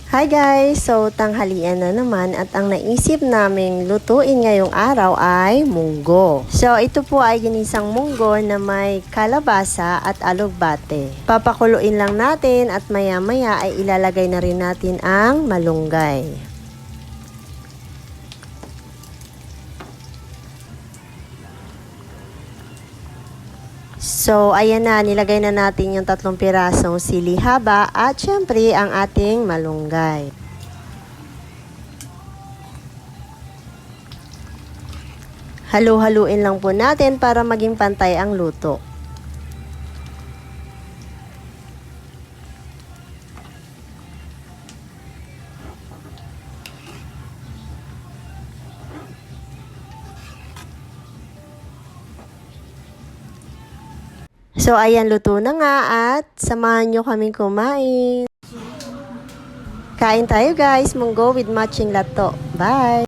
Hi guys! So, tanghalian na naman at ang naisip naming lutuin ngayong araw ay munggo. So, ito po ay ginisang munggo na may kalabasa at alugbate. Papakuluin lang natin at maya-maya ay ilalagay na rin natin ang malunggay. So, ayan na, nilagay na natin yung 3 pirasong sili haba at syempre ang ating malunggay. Halu-haluin lang po natin para maging pantay ang luto. So, ayan, luto na nga at samahan nyo kaming kumain. Kain tayo guys, munggo with matching lato. Bye!